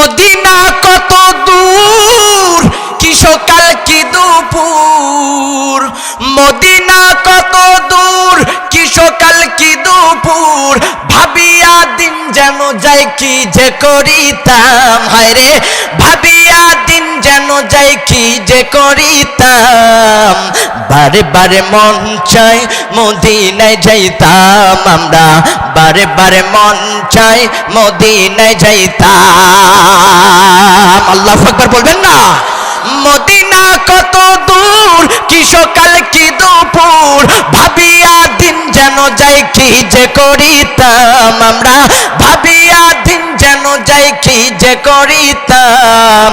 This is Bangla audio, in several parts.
মদিনা কত দূর, কি সকাল কি দুপুর। মদিনা কত দূর, কি সকাল কি দুপুর। ভাবিয়া দিন যেন যাই কি যে করিতাম, হায় রে ভাবিয়া দিন যেন যাই কি যে করিতাম। বারে বারে মন চাই মদিনায় যাইতাম আমরা, বারে বারে মন চাই মদিনায় যাইতাম। আল্লাহু আকবার বলবেন না? মদিনা কত দূর, কি সকাল কি দুপুর। ভাবিয়া দিন যেন যাই কি যে করিতাম আমরা, ভাবিয়া দিন যেন যাই কি যে করিতাম।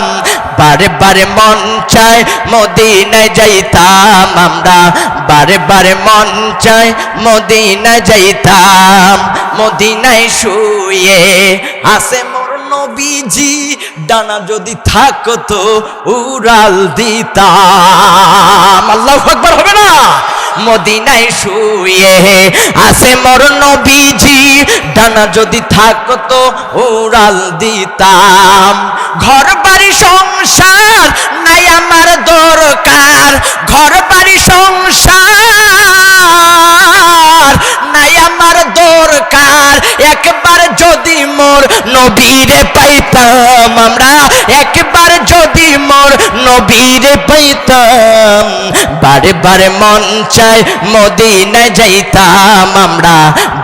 বারে বারে মন চাই মদিনায় যাইতাম আমরা, বারে বারে মন চাই মদিনায় যাইতাম। মদিনায় শুয়ে আছে মোর নবীজি, ডানা যদি থাকতো উড়াল দিতাম। আল্লাহু আকবার হবে না? মদিনায় শুয়ে আছে মোর নবীজি, ডানা যদি থাকতো উড়াল দিতাম। ঘর বাড়ি সংসার নাই আমার দরকার, ঘর বাড়ি সংসার নাই আমার দরকার। একবার যদি মোর নবীরে পাইতাম আমরা, একবার যদি মোর নবীরে পাইতাম। বারে বারে মন চাই মদিনায় যাইতাম আমরা,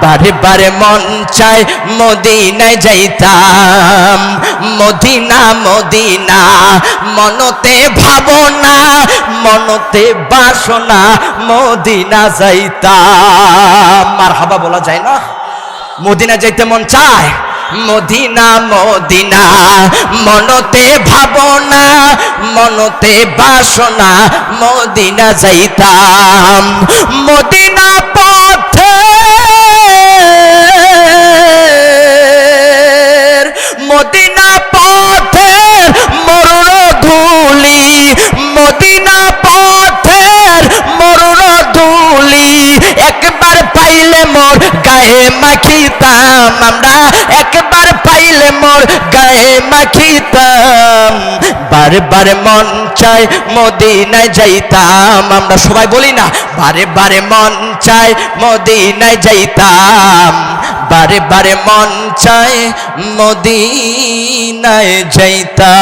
বারে বারে মন চাই মদিনায় যাইতাম। মদিনা মদিনা মনতে ভাবনা, মনতে বাসনা মদিনা যাইতাম। মারহাবা বলা যায় না? মদিনা যাইতে মন চায়। মদিনা মদিনা মনতে ভাবনা, মনতে বাসনা মদিনা যাইতাম। মদিনা পথে মদিনা পথের মরণ ধুলি, মদিনা পথের মরণ ধুলি। একবার পাইলে মোর গায়ে মাখিতাম আমরা, একবার পাইলে মোর গায়ে মাখিতাম। বারে বারে মন চাই মদিনায় যাইতাম আমরা, সবাই বলি না? বারে বারে মন চাই মদিনায় যাইতাম, বারে বারে মন চাই মদিনায় যাইতাম।